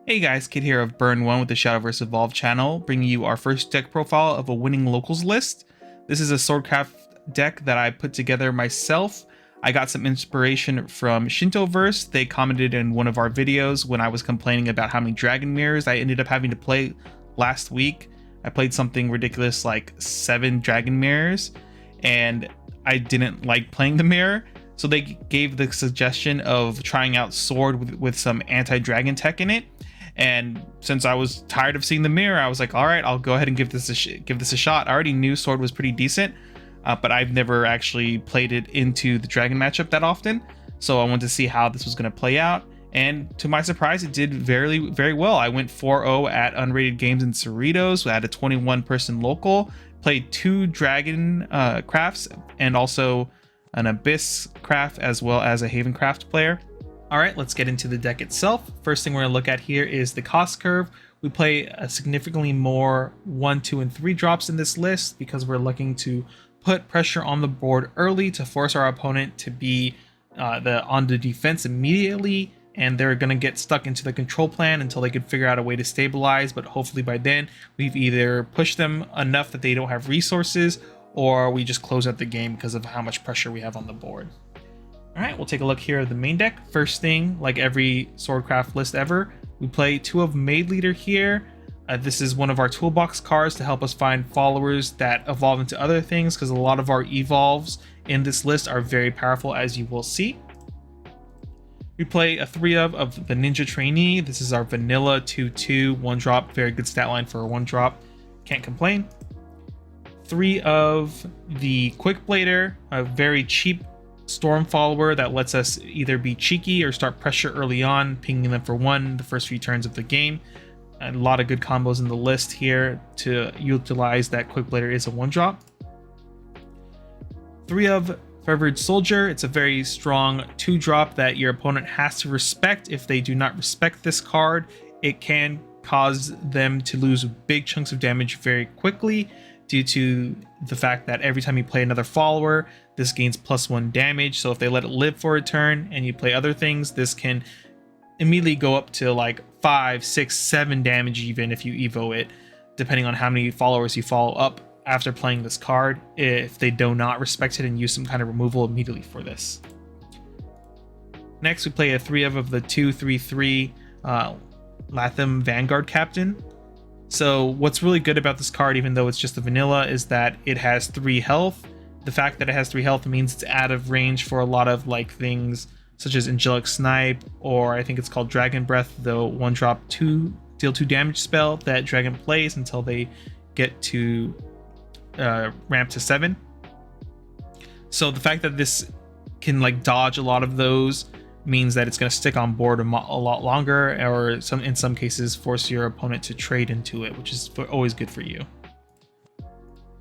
Hey guys, Kid here of Burn 1 with the Shadowverse Evolved channel, bringing you our first deck profile of a winning locals list. This is a Swordcraft deck that I put together myself. I got some inspiration from Shadowverse. They commented in one of our videos when I was complaining about how many dragon mirrors I ended up having to play last week. I played something ridiculous like 7 dragon mirrors, and I didn't like playing the mirror. So they gave the suggestion of trying out Sword with some anti-dragon tech in it. And since I was tired of seeing the mirror, I was like, all right, I'll go ahead and give this a shot. I already knew Sword was pretty decent, but I've never actually played it into the dragon matchup that often. So I wanted to see how this was going to play out. And to my surprise, it did very, very well. I went 4-0 at Unrated Games in Cerritos. I had a 21-person local, played 2 dragon crafts, and also an Abyss craft, as well as a Haven craft player. All right, let's get into the deck itself. First thing we're going to look at here is the cost curve. We play a significantly more 1, 2, and 3 drops in this list because we're looking to put pressure on the board early to force our opponent to be on the defense immediately, and they're going to get stuck into the control plan until they can figure out a way to stabilize. But hopefully by then, we've either pushed them enough that they don't have resources, or we just close out the game because of how much pressure we have on the board. All right, we'll take a look here at the main deck. First thing, like every Swordcraft list ever, we play 2 of Maid Leader here. This is one of our toolbox cards to help us find followers that evolve into other things, because a lot of our evolves in this list are very powerful, as you will see. We play a 3 of the Ninja Trainee. This is our vanilla 2/2 1-drop, very good stat line for a 1-drop. Can't complain. 3 of the Quick Blader, a very cheap storm follower that lets us either be cheeky or start pressure early on, pinging them for 1 the first few turns of the game. A lot of good combos in the list here to utilize that Quick Blader is a 1-drop. 3 of Fevered Soldier. It's a very strong 2-drop that your opponent has to respect. If they do not respect this card, it can cause them to lose big chunks of damage very quickly, due to the fact that every time you play another follower, this gains +1 damage. So if they let it live for a turn and you play other things, this can immediately go up to like 5, 6, 7 damage even if you evo it, depending on how many followers you follow up after playing this card, if they do not respect it and use some kind of removal immediately for this. Next, we play a 3 of the 2/3/3 Latham Vanguard Captain. So what's really good about this card, even though it's just a vanilla, is that it has 3 health. The fact that it has 3 health means it's out of range for a lot of like things such as Angelic Snipe, or I think it's called Dragon Breath, the 1-drop deal 2 damage spell that Dragon plays until they get to ramp to 7. So the fact that this can like dodge a lot of those means that it's going to stick on board a lot longer, or in some cases force your opponent to trade into it, which is always good for you.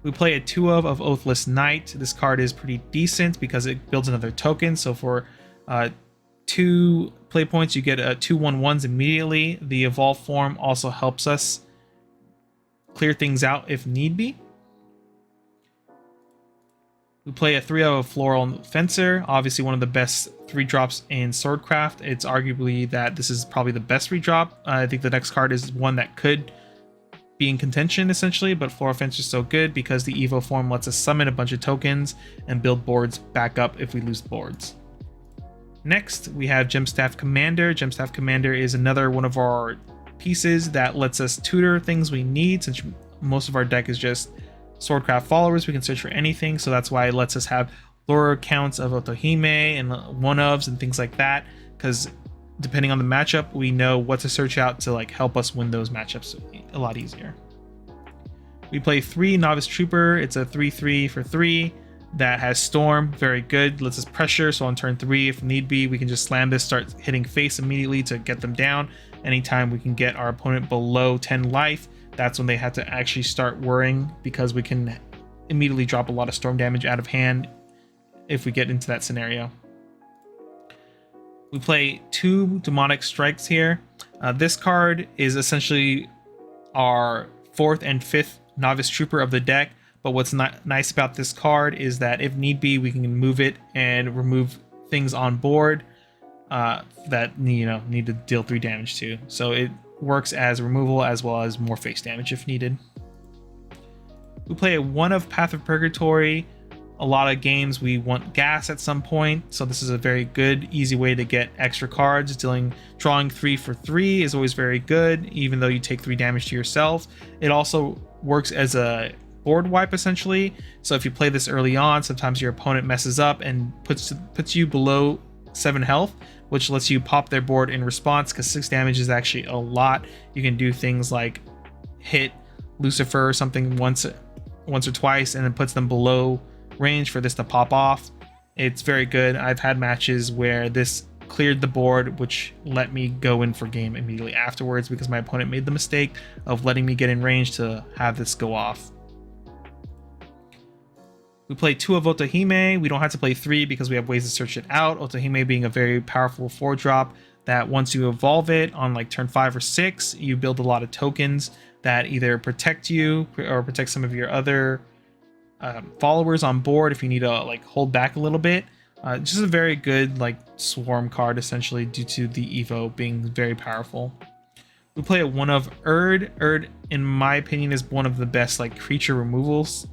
We play a 2 of Oathless Knight. This card is pretty decent because it builds another token. So for 2 play points, you get 2 1/1s immediately. The evolve form also helps us clear things out if need be. We play a 3 of Floral Fencer, obviously one of the best 3-drops in Swordcraft. It's arguably that this is probably the best 3-drop. I think the next card is one that could be in contention essentially, but Floral Fencer is so good because the Evo form lets us summon a bunch of tokens and build boards back up if we lose boards. Next, we have Gemstaff Commander. Gemstaff Commander is another one of our pieces that lets us tutor things we need, since most of our deck is just Swordcraft followers. We can search for anything, so that's why it lets us have lore accounts of Otohime and 1-ofs and things like that, because depending on the matchup, we know what to search out to like help us win those matchups a lot easier. We play 3 Novice Trooper. It's a 3/3 for 3 that has Storm, very good, lets us pressure, so on turn 3 if need be, we can just slam this, start hitting face immediately to get them down. Anytime we can get our opponent below 10 life, that's when they have to actually start worrying, because we can immediately drop a lot of storm damage out of hand if we get into that scenario. We play 2 Demonic Strikes here. This card is essentially our 4th and 5th Novice Trooper of the deck, but what's nice about this card is that if need be, we can move it and remove things on board that need to deal 3 damage to. So it works as removal as well as more face damage if needed. We play a 1 of Path of Purgatory. A lot of games we want gas at some point, so this is a very good, easy way to get extra cards. Drawing 3 for 3 is always very good, even though you take 3 damage to yourself. It also works as a board wipe essentially. So if you play this early on, sometimes your opponent messes up and puts you below 7 health, which lets you pop their board in response, because 6 damage is actually a lot. You can do things like hit Lucifer or something once or twice, and then puts them below range for this to pop off. It's very good. I've had matches where this cleared the board, which let me go in for game immediately afterwards, because my opponent made the mistake of letting me get in range to have this go off. We play 2 of Otohime. We don't have to play 3 because we have ways to search it out. Otohime being a very powerful 4-drop that once you evolve it on like turn 5 or 6, you build a lot of tokens that either protect you or protect some of your other followers on board if you need to like hold back a little bit. Just a very good like swarm card essentially, due to the Evo being very powerful. We play a 1 of Erd. Erd, in my opinion, is one of the best like creature removals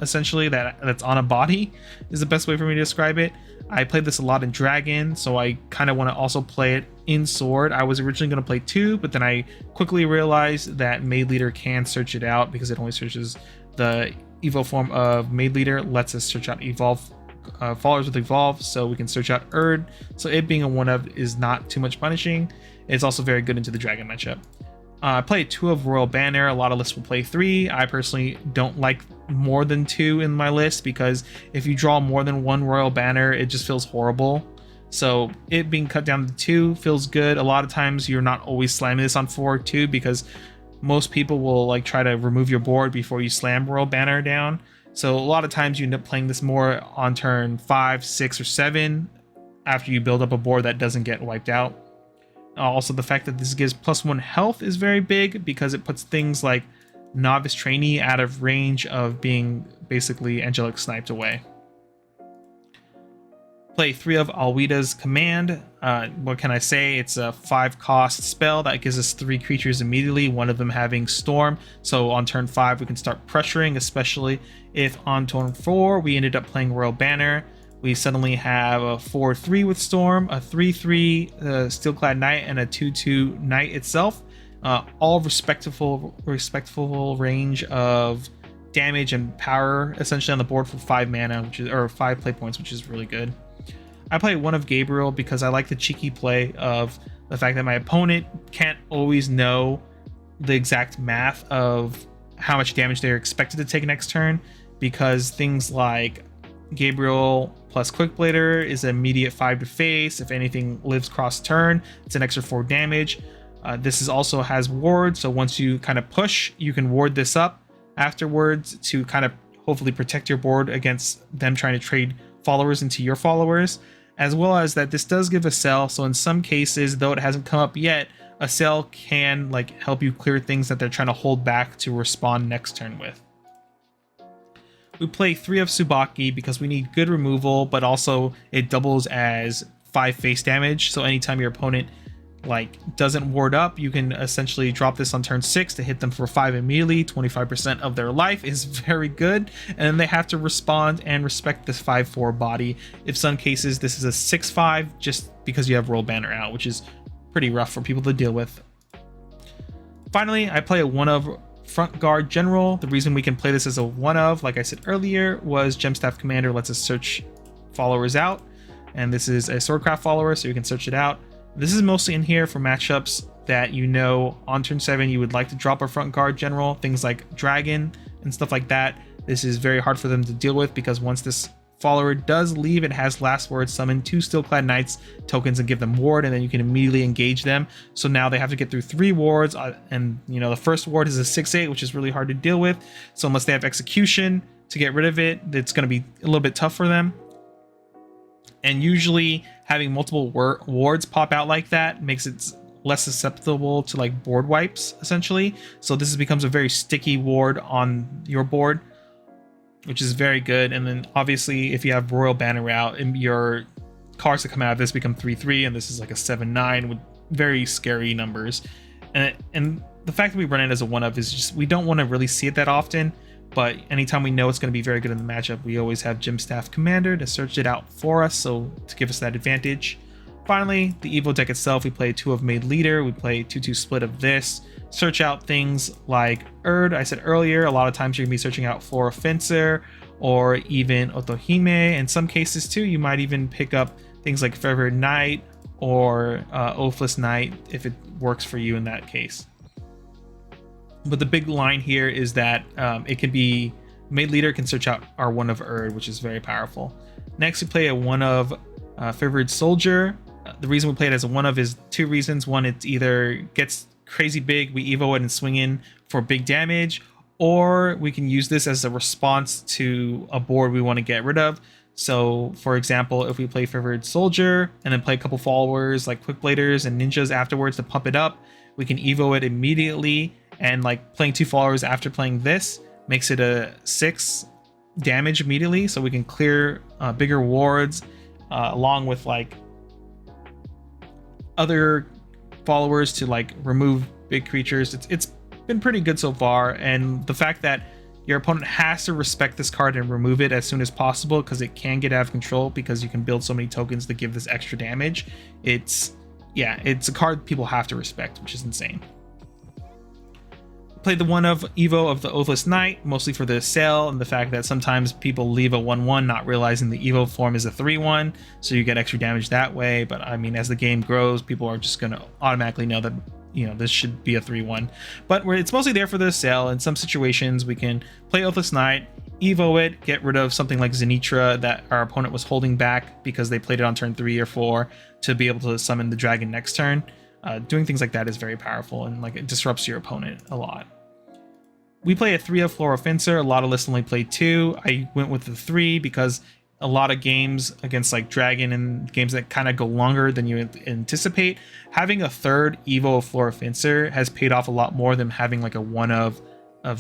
essentially that's on a body, is the best way for me to describe it. I played this a lot in Dragon, so I kind of want to also play it in Sword. I was originally going to play 2, but then I quickly realized that Maid Leader can search it out, because it only searches the Evo form of Maid Leader, lets us search out followers with Evolve, so we can search out Erd. So it being a 1 of is not too much punishing. It's also very good into the Dragon matchup. I play 2 of Royal Banner. A lot of lists will play 3. I personally don't like more than 2 in my list, because if you draw more than 1 Royal Banner, it just feels horrible. So it being cut down to 2 feels good. A lot of times you're not always slamming this on 4 too, because most people will like try to remove your board before you slam Royal Banner down. So a lot of times you end up playing this more on turn 5, 6, or 7 after you build up a board that doesn't get wiped out. Also, the fact that this gives +1 health is very big, because it puts things like Novice Trainee out of range of being basically angelic sniped away. Play 3 of Alwida's Command. What can I say? It's a 5-cost spell that gives us 3 creatures immediately, one of them having Storm. So on turn 5 we can start pressuring, especially if on turn 4 we ended up playing Royal Banner. We suddenly have a 4/3 with Storm, a 3/3 Steelclad Knight, and a 2/2 Knight itself. All respectful range of damage and power essentially on the board for 5 mana, or 5 play points, which is really good. I play 1 of Gabriel because I like the cheeky play of the fact that my opponent can't always know the exact math of how much damage they're expected to take next turn, because things like Gabriel plus Quickblader is an immediate 5 to face. If anything lives cross turn, it's an extra 4 damage. This also has ward, so once you kind of push, you can ward this up afterwards to kind of hopefully protect your board against them trying to trade followers into your followers, as well as that this does give a sell. So in some cases, though it hasn't come up yet, a sell can like help you clear things that they're trying to hold back to respond next turn with. We play 3 of Tsubaki because we need good removal, but also it doubles as 5 face damage. So anytime your opponent like doesn't ward up, you can essentially drop this on turn 6 to hit them for 5 immediately. 25% of their life is very good, and then they have to respond and respect this 5/4 body. In some cases this is a 6/5 just because you have Royal Banner out, which is pretty rough for people to deal with. Finally, I play a 1 of Front Guard General. The reason we can play this as a 1 of, like I said earlier, was Gemstaff Commander lets us search followers out, and this is a Swordcraft follower, so you can search it out. This is mostly in here for matchups that you know on turn 7 you would like to drop a Front Guard General, things like Dragon and stuff like that. This is very hard for them to deal with, because once this follower does leave, it has last word, summon 2 Steelclad Knights tokens and give them ward, and then you can immediately engage them. So now they have to get through 3 wards, and you know the first ward is a 6/8, which is really hard to deal with. So unless they have execution to get rid of it, it's going to be a little bit tough for them. And usually having multiple wards pop out like that makes it less susceptible to like board wipes essentially. So this becomes a very sticky ward on your board, which is very good. And then obviously if you have Royal Banner out, and your cards that come out of this become 3/3, and this is like a 7/9 with very scary numbers. And the fact that we run it as a one of is just, we don't want to really see it that often, but anytime we know it's going to be very good in the matchup, we always have Gym Staff Commander to search it out for us, so to give us that advantage. Finally, the Evo deck itself, we play 2 of Made Leader, we play 2/2 split of this, search out things like Erd. I said earlier, a lot of times you're going to be searching out Flora Fencer or even Otohime. In some cases too, you might even pick up things like Fevered Knight or Oathless Knight if it works for you in that case. But the big line here is that it can be Made Leader can search out our 1 of Erd, which is very powerful. Next, we play a 1 of Favored Soldier. The reason we play it as a 1 of is 2 reasons. One, it either gets crazy big, we evo it and swing in for big damage, or we can use this as a response to a board we want to get rid of. So for example, if we play Favored Soldier and then play a couple followers like Quickbladers and Ninjas afterwards to pump it up, we can evo it immediately, and like playing 2 followers after playing this makes it a 6 damage immediately, so we can clear bigger wards along with like other followers to like remove big creatures. It's been pretty good so far, and the fact that your opponent has to respect this card and remove it as soon as possible because it can get out of control because you can build so many tokens to give this extra damage. It's a card people have to respect, which is insane. Played the 1 of Evo of the Oathless Knight, mostly for the sale and the fact that sometimes people leave a 1/1 not realizing the Evo form is a 3/1, so you get extra damage that way. But I mean, as the game grows, people are just going to automatically know that, you know, this should be a 3/1. But it's mostly there for the sale. In some situations, we can play Oathless Knight, Evo it, get rid of something like Zenitra that our opponent was holding back because they played it on turn 3 or 4 to be able to summon the dragon next turn. Doing things like that is very powerful, and like it disrupts your opponent a lot. We play a 3 of Flora Fencer. A lot of lists only play 2. I went with the 3 because a lot of games against like Dragon and games that kind of go longer than you anticipate, having a 3rd Evo of Flora Fencer has paid off a lot more than having like a 1 of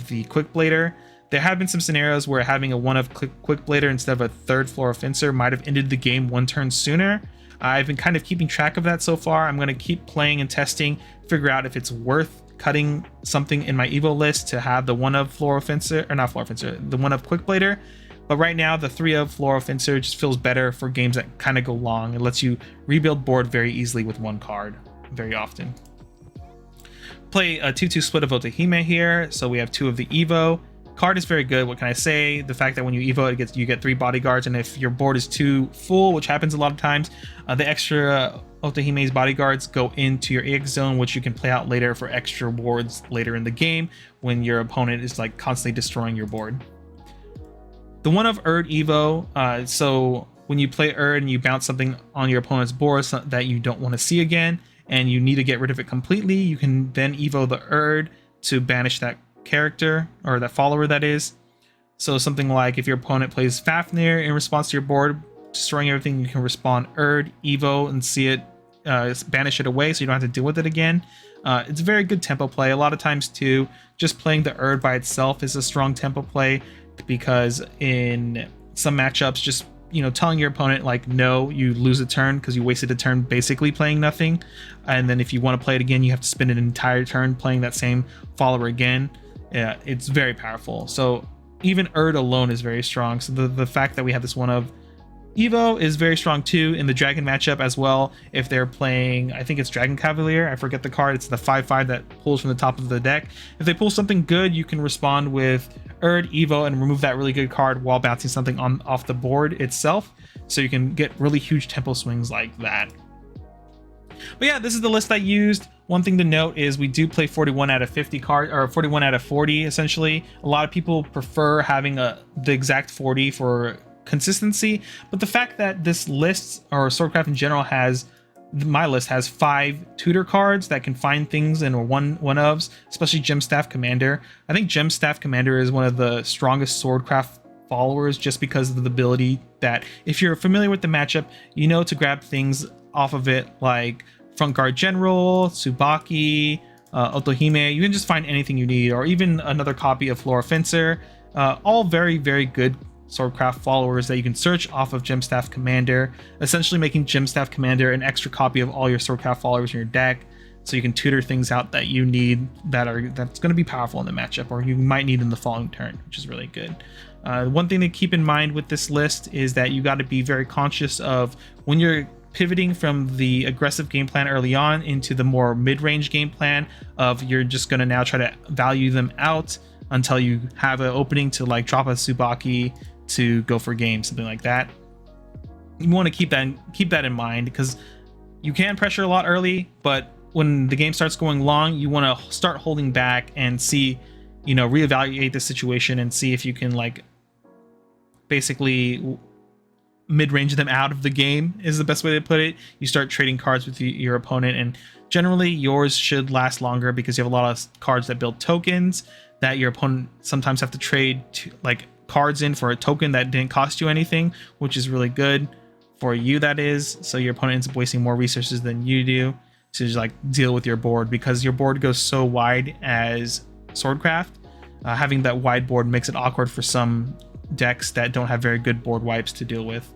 the Quickblader. There have been some scenarios where having a 1 of Quickblader instead of a 3rd Flora Fencer might have ended the game 1 turn sooner. I've been kind of keeping track of that so far. I'm going to keep playing and testing, figure out if it's worth cutting something in my Evo list to have the 1 of Flora Fencer, or not Flora Fencer, the 1 of Quickblader. But right now, the 3 of Flora Fencer just feels better for games that kind of go long. It lets you rebuild board very easily with 1 card very often. Play a 2/2 split of Otohime here, so we have 2 of the Evo. Card is very good. What can I say? The fact that when you evo it, you get 3 bodyguards, and if your board is too full, which happens a lot of times, the extra Otohime's bodyguards go into your EX zone, which you can play out later for extra wards later in the game when your opponent is like constantly destroying your board. The 1 of Erd Evo, so when you play Erd and you bounce something on your opponent's board that you don't want to see again, and you need to get rid of it completely, you can then evo the Erd to banish that character, or that follower that is. So something like if your opponent plays Fafnir in response to your board destroying everything, you can respond Erd, evo, and see it, banish it away so you don't have to deal with it again. It's a very good tempo play. A lot of times too, just playing the Erd by itself is a strong tempo play, because in some matchups, just, you know, telling your opponent like no, you lose a turn because you wasted a turn basically playing nothing, and then if you want to play it again, you have to spend an entire turn playing that same follower again. Yeah, it's very powerful. So even Erd alone is very strong. So the fact that we have this 1 of Evo is very strong too in the Dragon matchup as well. If they're playing, I think it's Dragon Cavalier, I forget the card, it's the 5/5 that pulls from the top of the deck. If they pull something good, you can respond with Erd, Evo, and remove that really good card while bouncing something off the board itself. So you can get really huge tempo swings like that. But yeah, this is the list I used. One thing to note is we do play 41 out of 50 cards, or 41 out of 40 essentially. A lot of people prefer having the exact 40 for consistency, but the fact that this list, or Swordcraft in general, my list has 5 tutor cards that can find things in one ofs, especially Gem Staff Commander. I think Gem Staff Commander is one of the strongest Swordcraft followers just because of the ability that if you're familiar with the matchup, you know to grab things off of it like Front Guard General, Tsubaki, Otohime. You can just find anything you need, or even another copy of Flora Fencer. All very, very good Swordcraft followers that you can search off of Gem Staff Commander, essentially making Gem Staff Commander an extra copy of all your Swordcraft followers in your deck. so you can tutor things out that you need that's going to be powerful in the matchup, or you might need in the following turn, which is really good. One thing to keep in mind with this list is that you got to be very conscious of when you're pivoting from the aggressive game plan early on into the more mid-range game plan of you're just going to now try to value them out until you have an opening to like drop a Tsubaki to go for game, something like that. You want to keep that in mind, because you can pressure a lot early, but when the game starts going long, you want to start holding back and see, you know, reevaluate the situation and see if you can like basically mid-range them out of the game is the best way to put it. You start trading cards with your opponent, and generally yours should last longer because you have a lot of cards that build tokens that your opponent sometimes have to trade like cards in for a token that didn't cost you anything, which is really good for you, that is. So your opponent ends up wasting more resources than you do to just like deal with your board, because your board goes so wide as Swordcraft. Having that wide board makes it awkward for some decks that don't have very good board wipes to deal with.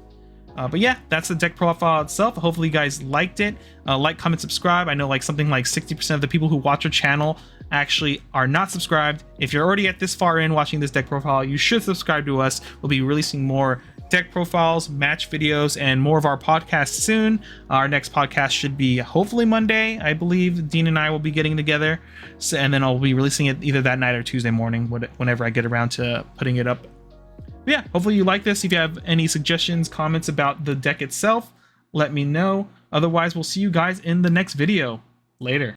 But yeah, that's the deck profile itself. Hopefully you guys liked it. Like, comment, subscribe. I know like something like 60% of the people who watch our channel actually are not subscribed. If you're already at this far in watching this deck profile, you should subscribe to us. We'll be releasing more deck profiles, match videos, and more of our podcasts soon. Our next podcast should be hopefully Monday. I believe Dean and I will be getting together, and then I'll be releasing it either that night or Tuesday morning, whenever I get around to putting it up. But yeah, hopefully you like this. If you have any suggestions, comments about the deck itself, let me know. Otherwise, we'll see you guys in the next video. Later.